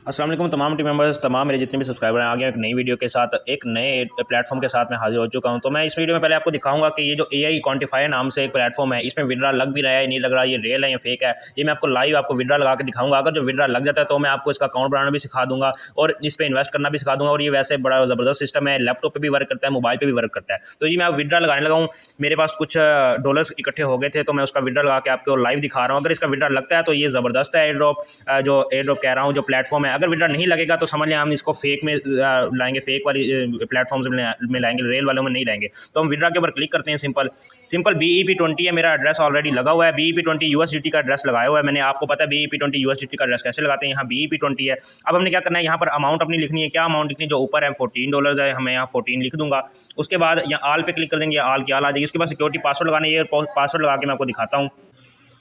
अस्सलाम वालेकुम तमाम टीम मेंबर्स, तमाम मेरे जितने भी सब्सक्राइबर हैं, आ गया एक नई वीडियो के साथ, एक नए प्लेटफॉर्म के साथ मैं हाजिर हो चुका हूं। तो मैं इस वीडियो में पहले आपको दिखाऊंगा कि ये जो एआई क्वांटिफायर नाम से एक प्लेटफॉर्म है, इसमें विड्रा लग भी रहा है, नहीं लग रहा, ये रियल है या फेक है, ये मैं आपको लाइव आपको विड्रा लगा के दिखाऊंगा। अगर जो विड्रा लग जाता है तो मैं आपको इसका अकाउंट बनाना भी सिखा दूंगा और इस पर इन्वेस्ट करना भी सिखा दूंगा। और ये वैसे बड़ा ज़बरदस्त सिस्टम है, लैपटॉप पर भी वर्क करता है, मोबाइल पर भी वर्क करता है। तो जी मैं अब विड्रा लगाने लगा हूँ। मेरे पास कुछ डॉलर्स इकट्ठे हो गए थे, तो मैं उसका विड्रा लगा के आपको लाइव दिखा रहा हूँ। अगर इसका विड्रा लगता है तो ये ज़बरदस्त है एयर ड्रॉप, जो एयर ड्रॉप कह रहा हूँ, जो प्लेटफॉर्म है। अगर विड्रा नहीं लगेगा तो समझ लें हम इसको फेक में लाएंगे, फेक वाली प्लेटफॉर्म्स में लाएंगे, रेल वालों में नहीं लाएंगे। तो हम विड्रा के ऊपर क्लिक करते हैं। सिंपल सिंपल BEP20 है मेरा एड्रेस ऑलरेडी लगा हुआ है। BEP20 USDT का एड्रेस लगाया हुआ है मैंने। आपको पता है BEP20 USDT का एड्रेस कैसे लगाते हैं, यहाँ BEP20 है। अब हमने क्या करना है, यहाँ पर अमाउंट अपनी लिखनी है। क्या अमाउंट लिखनी है, जो ऊपर है $14 है, हमें यहाँ 14 लिख दूंगा। उसके बाद यहाँ आल पे क्लिक कर देंगे, आल की आल आ जाएगी। उसके बाद सिक्योरिटी पासवर्ड लगाना है, ये पासवर्ड लगा के मैं आपको दिखाता हूँ।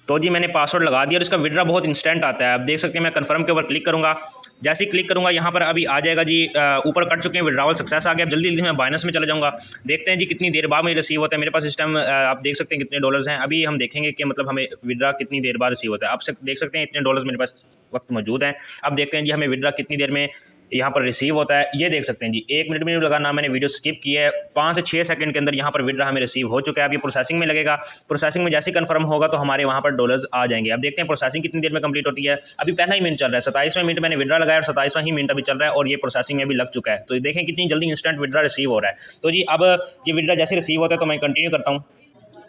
तो जी मैंने पासवर्ड लगा दिया और इसका विड्रा बहुत इंस्टेंट आता है। आप देख सकते हैं, मैं कंफर्म के ऊपर क्लिक करूँगा। जैसे ही क्लिक करूँगा यहाँ पर अभी आ जाएगा जी, ऊपर कट चुके हैं, विड्रावल सक्सेस आ गया। अब जल्दी जल्दी मैं बाइनेंस में चला जाऊँगा। देखते हैं जी कितनी देर बाद मुझे रिसीव होता है। मेरे पास इस टाइम आप देख सकते हैं कितने डॉलर्स हैं। अभी हम देखेंगे कि मतलब हमें विड्रा कितनी देर बाद रिसीव होता है। आप देख सकते हैं इतने डॉलर्स मेरे पास वक्त मौजूद हैं। अब देखते हैं जी हमें विड्रा कितनी देर में यहाँ पर रिसीव होता है। ये देख सकते हैं जी, 1 मिनट भी नहीं लगा ना, मैंने वीडियो स्किप किया है। 5 से 6 सेकंड के अंदर यहाँ पर विड्रा हमें रिसीव हो चुका है। अब ये प्रोसेसिंग में लगेगा। प्रोसेसिंग में जैसे कंफर्म होगा तो हमारे वहाँ पर डॉलर्स आ जाएंगे। अब देखते हैं प्रोसेसिंग कितनी देर में कंप्लीट होती है। अभी पहला ही मिनट चल रहा है, 27वां मिनट मैंने विड्रा लगाया और 27वां ही मिनट अभी चल रहा है और ये प्रोसेसिंग में भी लग चुका है। तो देखें कितनी जल्दी इंस्टेंट विड्रा रिसीव हो रहा है। तो जी अब ये विड्रा जैसे रिसीव होता है तो मैं कंटिन्यू करता हूँ।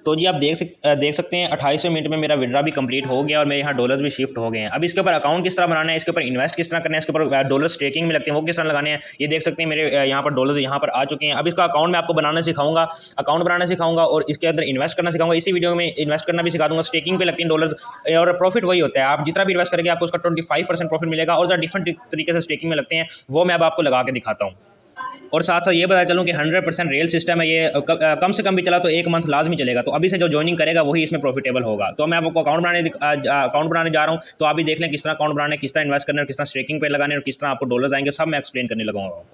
तो जी आप देख सकते हैं 28वें मिनट में मेरा विड्रा भी कंप्लीट हो गया और मेरे यहाँ डॉलर्स भी शिफ्ट हो गए हैं। अब इसके ऊपर अकाउंट किस तरह बनाना है, इसके ऊपर इन्वेस्ट किस तरह करना है, इसके ऊपर डॉलर स्टेकिंग में लगते हैं वो किस तरह लगाने हैं, ये देख सकते हैं मेरे यहाँ पर डॉलर्स यहाँ पर आ चुके हैं। अब इसका अकाउंट मैं आपको बनाना सिखाऊंगा, अकाउंट बनाना सिखाऊंगा और इसके अंदर इन्वेस्ट करना सिखाऊंगा। इसी वीडियो में इन्वेस्ट करना भी सिखा दूंगा। स्टेकिंग पे लगती हैं डॉलर्स और प्रॉफिट वही होता है, आप जितना भी इन्वेस्ट करेंगे आपको उसका 25% प्रॉफिट मिलेगा। और जो डिफरेंट तरीके से स्टेकिंग में लगते हैं वो मैं अब आपको लगा के दिखाता हूँ। और साथ साथ ये बता चलूँ कि 100% रियल सिस्टम है ये। कम से कम भी चला तो 1 मंथ लाजमी चलेगा। तो अभी से जो ज्वाइनिंग करेगा वही इसमें प्रॉफिटेबल होगा। तो मैं आपको अकाउंट बनाने जा रहा हूँ। तो आप भी देख लें किस तरह अकाउंट बनाना है, किस तरह इन्वेस्ट करना है, किस तरह स्टेकिंग पे लगाने और किस तरह आपको डॉलर्स आएंगे, सब मैं एक्सप्लेन करने लगाऊंगा।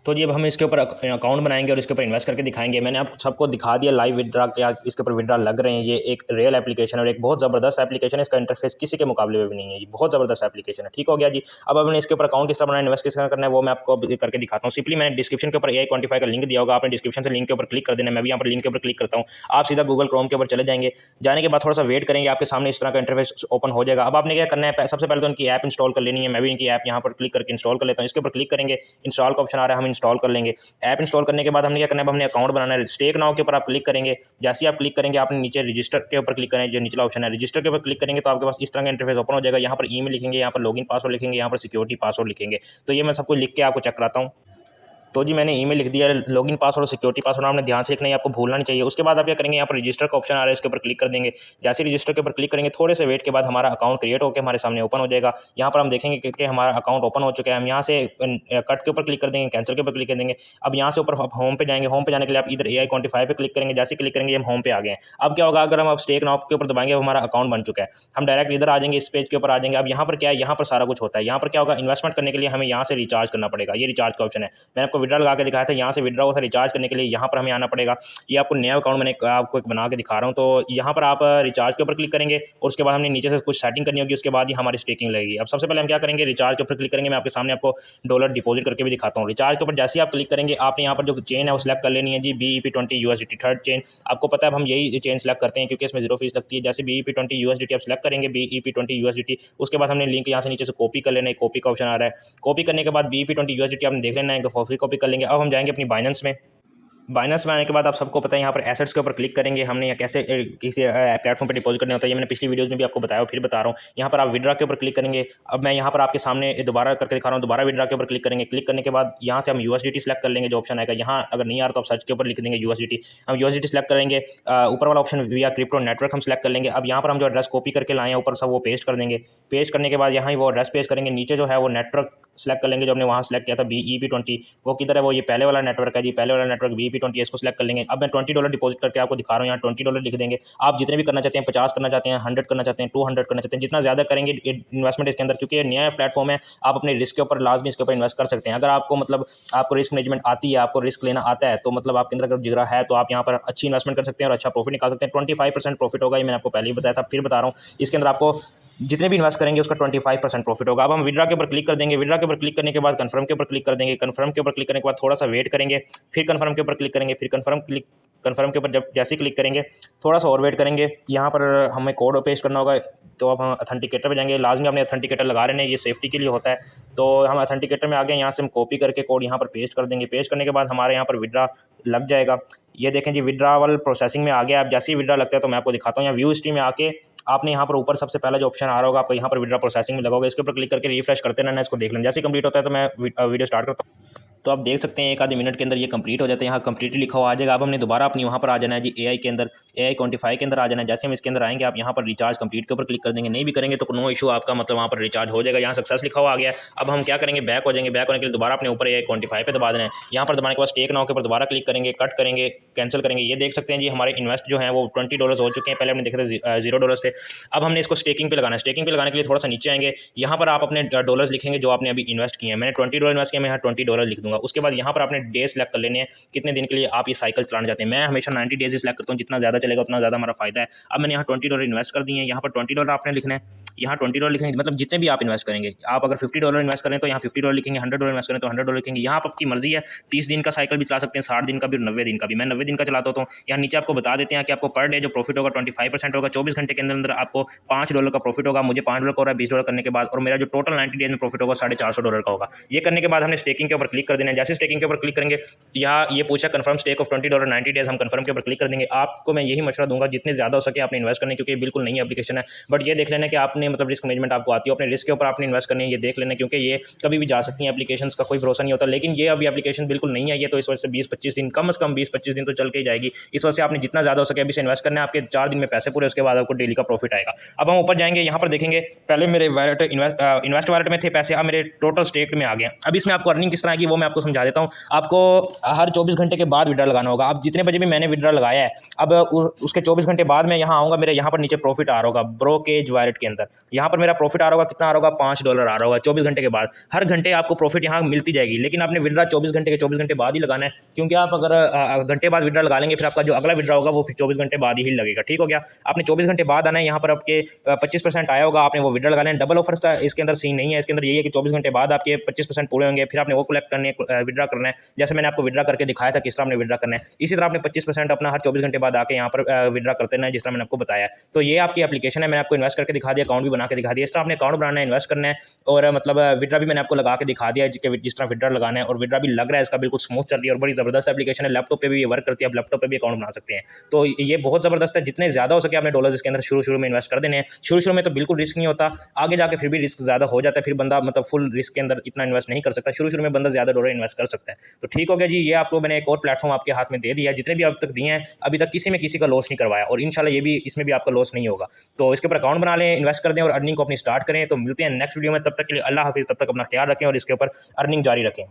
तो जी अब हम इसके ऊपर अकाउंट बनाएंगे और इसके ऊपर इन्वेस्ट करके दिखाएंगे। मैंने आप सबको दिखा दिया लाइव विड्रा क्या इसके ऊपर विड्रा लग रहे हैं। ये एक रियल एप्लीकेशन और एक बहुत ज़बरदस्त एप्लीकेशन है। इसका इंटरफेस किसी के मुकाबले में भी नहीं है, ये बहुत ज़बरदस्त एप्लीकेशन है। ठीक हो गया जी। अब हमने इसके ऊपर अकाउंट किस तरह बनाना है, इन्वेस्ट किस तरह करना है, वो मैं आपको करके दिखाता हूँ। सिंपली मैंने डिस्क्रिप्शन के ऊपर एआई क्वांटिफाई का लिंक दिया होगा, आपने डिस्क्रिप्शन से लिंक के ऊपर क्लिक कर देना। मैं भी यहाँ पर लिंक के ऊपर क्लिक करता हूँ। आप सीधा गूगल क्रोम के ऊपर चले जाएंगे। जाने के बाद थोड़ा सा वेट करेंगे, आपके सामने इस तरह का इंटरफेस ओपन हो जाएगा। अब आपने क्या करना है, सबसे पहले तो उनकी ऐप इंस्टॉल कर लेनी है। मैं भी इनकी ऐप यहाँ पर क्लिक करके इंस्टॉल कर लेता हूँ। इसके ऊपर क्लिक करेंगे, इंस्टॉल का ऑप्शन आ रहा है, हम इंस्टॉल कर लेंगे। ऐप इंस्टॉल करने के बाद हमने क्या करना है, हमने अकाउंट बनाना है। स्टेक नाउ के ऊपर आप क्लिक करेंगे। जैसे ही आप क्लिक करेंगे आपने नीचे रजिस्टर के ऊपर क्लिक करेंगे, जो निचला ऑप्शन है रजिस्टर के ऊपर क्लिक करेंगे तो आपके पास इस तरह का इंटरफेस ओपन हो जाएगा। यहाँ पर ईमेल लिखेंगे, यहाँ पर लॉगिन पासवर्ड लिखेंगे, यहाँ पर सिक्योरिटी पासवर्ड लिखेंगे। तो ये मैं सबको लिख के आपको चेक कराता हूँ। तो जी मैंने ईमेल लिख दिया, लॉगिन पासवर्ड और सिक्योरिटी पासवर्ड आपने ध्यान से लिखना है, आपको भूलना नहीं चाहिए। उसके बाद आप क्या करेंगे, यहाँ पर रजिस्टर का ऑप्शन आ रहा है, इसके ऊपर क्लिक कर देंगे। जैसे रजिस्टर के ऊपर क्लिक करेंगे थोड़े से वेट के बाद हमारा अकाउंट क्रिएट होकर हमारे सामने ओपन हो जाएगा। यहाँ पर हम देखेंगे कि हमारा अकाउंट ओपन हो चुका है। हम यहाँ से कट के ऊपर क्लिक कर देंगे, कैंसिल के ऊपर क्लिक कर देंगे। अब यहाँ से ऊपर होम पे जाएंगे। होम पे जाने के लिए आप इधर एआई क्वांटिफाई पे क्लिक करेंगे। जैसे क्लिक करेंगे हम होम पे आ गए हैं। अब क्या होगा, अगर हम अब स्टेक नाउ के ऊपर दबाएंगे, हमारा अकाउंट बन चुका है। हम डायरेक्ट इधर आ जाएंगे, इस पेज के ऊपर आ जाएंगे। अब यहाँ पर क्या है, यहाँ पर सारा कुछ होता है। यहाँ पर क्या होगा, इन्वेस्टमेंट करने के लिए हमें यहाँ से रिचार्ज करना पड़ेगा। ये रिचार्ज का ऑप्शन है, मैंने आपको विड्रा लगा के दिखाया था। यहाँ से विड्रा होता है, रिचार्ज करने के लिए यहाँ पर हमें आना पड़ेगा। ये आपको नया अकाउंट मैंने आपको एक बना के दिखा रहा हूँ। तो यहाँ पर आप रिचार्ज के ऊपर क्लिक करेंगे और उसके बाद हमने नीचे से कुछ सेटिंग करनी होगी, उसके बाद ही हमारी स्टेकिंग लगेगी। अब सबसे पहले हम क्या करेंगे, रिचार्ज के ऊपर क्लिक करेंगे। मैं आपके सामने आपको डॉलर डिपॉजिट करके भी दिखाता हूँ। रिचार्ज के ऊपर जैसे ही आप क्लिक करेंगे, आपने यहाँ पर जो चेन है वो सिलेक्ट कर लेनी है जी, BEP20 USDT थर्ड चेन। आपको पता है अब हम यही चेन सेलेक्ट करते हैं क्योंकि इसमें 0 फीस लगती है। जैसे BEP20 USDT आप सेलेक्ट करेंगे, BEP20 USDT, उसके बाद हमने लिंक यहाँ से नीचे से कॉपी कर लेना है। कॉपी का ऑप्शन आ रहा है, कॉपी करने के बाद BEP20 USDT आपने देख लेना है, फिर कॉपी कर लेंगे। अब हम जाएंगे अपनी बाइनेंस में। बाइनेंस में आने के बाद आप सबको पता है यहाँ पर एसेट्स के ऊपर क्लिक करेंगे। हमने यहाँ कैसे किसी प्लेटफॉर्म पर डिपॉजिट करना होता है, ये मैंने पिछली वीडियोज़ में भी आपको बताया, फिर बता रहा हूँ। यहाँ पर आप विड्रा के ऊपर क्लिक करेंगे। अब मैं यहाँ पर आपके सामने दोबारा करके दिखा रहा हूँ। दोबारा विड्रा के ऊपर क्लिक करेंगे। क्लिक करने के बाद यहाँ से हम USDT सेलेक्ट कर लेंगे, जो ऑप्शन आएगा। यहाँ अगर नहीं आ रहा तो आप सर्च के ऊपर लिख देंगे USDT। हम USDT सेलेक्ट करेंगे। ऊपर वाला ऑप्शन विया क्रिप्टो नेटवर्क हम सेलेक्ट कर लेंगे। अब यहाँ पर हम जो एड्रेस कॉपी करके लाए हैं ऊपर सब वो पेस्ट कर देंगे। पेस्ट करने के बाद यहाँ वो एड्रेस पेस्ट करेंगे। नीचे जो है वो नेटवर्क सेलेक्ट कर लेंगे, जो हमने वहाँ सेलेक्ट किया था BEP20, वो किधर है, वो ये पहले वाला नेटवर्क है जी, पहले वाला नेटवर्क BEP20, इसको सेलेक्ट कर लेंगे। अब मैं $20 डिपॉजिट करके आपको दिखा रहा हूँ। यहाँ $20 लिख देंगे। आप जितने भी करना चाहते हैं, 50 करना चाहते हैं, 100 करना चाहते हैं, 200 करना चाहते हैं, जितना ज़्यादा करेंगे इन्वेस्टमेंट इसके अंदर, क्योंकि ये नया प्लेटफॉर्म है, आप अपने रिस्क के ऊपर लाजमी इसके ऊपर इन्वेस्ट कर सकते हैं। अगर आपको मतलब आपको रिस्क मैनेजमेंट आती है, आपको रिस्क लेना आता है, तो मतलब आपके अंदर अगर जिगरा है तो आप यहाँ पर अच्छी इन्वेस्टमेंट कर सकते हैं और अच्छा प्रॉफिट निकाल सकते हैं। 25% प्रॉफिट होगा, ये मैंने आपको पहले ही बताया था, फिर बता रहा हूँ। इसके अंदर आपको जितने भी इन्वेस्ट करेंगे उसका 25% प्रॉफिट होगा। अब हम विड्रा के ऊपर क्लिक कर देंगे। विड्रा के ऊपर क्लिक करने के बाद कन्फर्म के ऊपर क्लिक कर देंगे। कन्फर्म के ऊपर क्लिक करने के बाद थोड़ा सा वेट करेंगे, फिर कन्फर्म के ऊपर क्लिक करेंगे, फिर कन्फर्म के ऊपर जब जैसे ही क्लिक करेंगे थोड़ा सा और वेट करेंगे। यहाँ पर हमें कोड पेस्ट करना होगा, तो अब हम अथेंटिकेटर पे जाएंगे। लाजमी अपने अथेंटिकेटर लगा रहे हैं, ये सेफ्टी के लिए होता है। तो हम अथेंटिकेटर में आ गए, यहाँ से हम कॉपी करके कोड यहाँ पर पेस्ट कर देंगे। पेस्ट करने के बाद हमारे यहाँ पर विड्रा लग जाएगा। ये देखें जी, विड्रावल प्रोसेसिंग में आ गया। अब जैसे ही विड्रा लगता है तो मैं आपको दिखाता हूँ। यहाँ व्यू हिस्ट्री में आके आपने यहाँ पर ऊपर सबसे पहला जो ऑप्शन आ रहा होगा आपको, यहाँ पर विड्रा प्रोसेसिंग में लगोगे, इसके ऊपर क्लिक करके रिफ्रेश करते रहना, इसको देख लेना। जैसे कंप्लीट होता है तो मैं वीडियो स्टार्ट करता हूँ। तो आप देख सकते हैं एक आधे मिनट के अंदर ये कंप्लीट हो जाता है। यहाँ कंप्लीट लिखा हुआ आ जाएगा। अब हमने दोबारा अपनी वहाँ पर आ जाना है जी, एआई के अंदर, एआई क्वांटिफाई के अंदर आ जाना है। जैसे हम इसके अंदर आएंगे, आप यहाँ पर रिचार्ज कंप्लीट के ऊपर क्लिक कर देंगे। नहीं भी करेंगे तो नो इशू, आपका मतलब वहाँ पर रिचार्ज हो जाएगा। यहाँ सक्सेस लिखा हुआ आ गया। अब हम क्या करेंगे, बैक हो जाएंगे। बैक होने के लिए दोबारा अपने ऊपर एआई क्वांटिफाई पे दबा देना है। यहाँ पर दबाने के बाद टेक नाउ के ऊपर दोबारा क्लिक करेंगे, कट करेंगे, कैंसिल करेंगे। ये देख सकते हैं जी, हमारे इन्वेस्ट जो है वो $20 हो चुके हैं। पहले हमने देखे थे $0 थे। अब हमने इसको स्टेकिंग पे लगाना है। स्टेकिंग पे लगाने के लिए थोड़ा सा नीचे आएंगे। यहाँ पर आप अपने डॉलर्स लिखेंगे जो आपने अभी इन्वेस्ट किए हैं। मैंने $20 इन्वेस्ट किया, मैं यहाँ $20 लिख दूंगा। उसके बाद यहाँ पर आपने डे सेलेक्ट कर लेने हैं, कितने दिन के लिए आप ये साइकिल चलाना चाहते हैं। मैं हमेशा 90 डेज सेलेक्ट करता हूँ, जितना ज़्यादा चलेगा उतना ज़्यादा हमारा फायदा है। अब मैंने यहाँ $20 इन्वेस्ट कर दिए हैं। यहाँ पर $20 आपने लिखना है। यहाँ $20 लिखेंगे, मतलब जितने भी आप इन्वेस्ट करेंगे। आप अगर $50 इन्वेस्ट करें तो यहाँ $50 लिखेंगे, $100 इन्वेस्ट करें तो $100 लिखेंगे। यहाँ आप आपकी मर्जी है, 30 दिन का साइकिल भी चला सकते हैं, 60 दिन का भी और 90 दिन का भी। मैं 90 दिन का चलाता हूँ। यहाँ नीचे आपको बता देते हैं कि आपको पर डे जो प्रॉफिट होगा 25% होगा। 24 घंटे के अंदर आपको $5 का प्रॉफिट होगा। मुझे $5 का हो रहा है $20 करने के बाद, और मेरा जो टोटल 90 डेज में प्रॉफिट होगा $450 का होगा। ये करने के बाद हमने स्टेकिंग के ऊपर क्लिक कर देना है। जैसे स्टेकिंग के ऊपर क्लिक करेंगे, यहाँ ये पूछा कन्फर्म स्टेक ऑफ $20 90 डेज, हम कन्फर्म के ऊपर क्लिक कर देंगे। आपको मैं यही मशवरा दूंगा जितने ज़्यादा हो सके आपने इन्वेस्ट करने, क्योंकि बिल्कुल नई एप्लीकेशन है। बट ये देख लेना कि आपने मतलब रिस्क मैनेजमेंट आपको आती है, अपने रिस्क के ऊपर आपने इन्वेस्ट करनी है, ये देख लेना, क्योंकि ये कभी भी जा सकती हैं। एप्लीकेशन का कोई भरोसा नहीं होता। लेकिन ये अभी एप्लीकेशन बिल्कुल नहीं है, ये तो इस वजह से 20-25 दिन, कम से कम 20-25 दिन तो चल के ही जाएगी। इस वजह से आपने जितना ज़्यादा हो सके अभी से इन्वेस्ट करना है। आपके 4 दिन में पैसे पूरे, उसके बाद आपको डेली का प्रॉफिट आएगा। अब हम ऊपर जाएंगे, यहाँ पर देखेंगे पहले मेरे वैलेट इन्वेस्ट वैलेट में थे पैसे, अब मेरे टोटल स्टेक में आ गए। अब इसमें आपको अर्निंग किस तरह की वो मैं आपको समझा देता हूँ। आपको हर 24 घंटे के बाद विड्रा लगाना होगा। अब जितने बजे भी मैंने विड्रा लगाया है, अब उसके 24 घंटे बाद मैं यहाँ आऊँगा, मेरे यहाँ पर नीचे प्रॉफिट आ रहा होगा ब्रोकेज वैलेट के अंदर। यहाँ पर मेरा प्रॉफिट आ रहा होगा, कितना आ रहा होगा, $5 आ रहा होगा 24 घंटे के बाद। हर घंटे आपको प्रॉफिट यहाँ मिलती जाएगी, लेकिन आपने विड्रा 24 घंटे के 24 घंटे बाद ही लगाना है, क्योंकि आप अगर घंटे बाद विड्रा लगा लेंगे फिर आपका जो अगला विड्रा होगा वो फिर 24 घंटे बाद ही लगेगा। ठीक हो गया। आपने 24 घंटे बाद आना है। यहाँ पर आपके 25% आया होगा, आपने वो विड्रा लगा लेना। डबल ऑफर्स का इसके अंदर सीन नहीं है। इसके अंदर यही है कि 24 घंटे बाद आपके 25% पूरे होंगे, फिर आपने वो कलेक्ट करने विड्रा करना है। जैसे मैंने आपको विड्रा करके दिखाया था किस तरह आपने विड्रा करना है, इसी तरह आपने 25% अपना हर 24 घंटे बाद आके यहाँ पर विड्रा करते हैं, जिस तरह मैंने आपको बताया। तो ये आपकी एप्लीकेशन है, मैंने आपको इन्वेस्ट करके दिखा दिया, अकाउंट भी बना के दिखा दिया। इस तरह आपने अकाउंट बनाना है, इन्वेस्ट करना है, और मतलब विड्रा भी मैंने आपको लगा के दिखा दिया है जिस तरह विड्रा लगाना है। और विड्रा भी लग रहा है, इसका बिल्कुल स्मूथ चल रही है और बड़ी ज़बरदस्त एप्लीकेशन है। लैपटॉप पे भी ये वर्क करती है, आप लैपटॉप पे भी अकाउंट बना सकते हैं। तो ये बहुत ज़बरदस्त है। जितने ज़्यादा हो सके आपने डॉलर्स इसके अंदर शुरू में इन्वेस्ट कर देने हैं। शुरू में तो बिल्कुल रिस्क नहीं होता, आगे जाके फिर भी रिस्क ज़्यादा हो जाता है। फिर बंदा मतलब फुल रिस्क के अंदर इतना इन्वेस्ट नहीं कर सकता। शुरू में बंदा ज़्यादा डॉलर इन्वेस्ट कर सकता है। तो ठीक हो गया जी, ये आपको मैंने एक और प्लेटफॉर्म आपके हाथ में दे दिया। जितने भी अब तक दिए हैं, अभी तक किसी में किसी का लॉस नहीं करवाया, और इंशाल्लाह ये भी इसमें भी आपका लॉस नहीं होगा। तो इसके ऊपर अकाउंट बना लें, इन्वेस्ट कर दें और अर्निंग को अपनी स्टार्ट करें। तो मिलते हैं नेक्स्ट वीडियो में, तब तक के लिए अल्लाह हाफिज़। तब तक अपना ख्याल रखें और इसके ऊपर अर्निंग जारी रखें।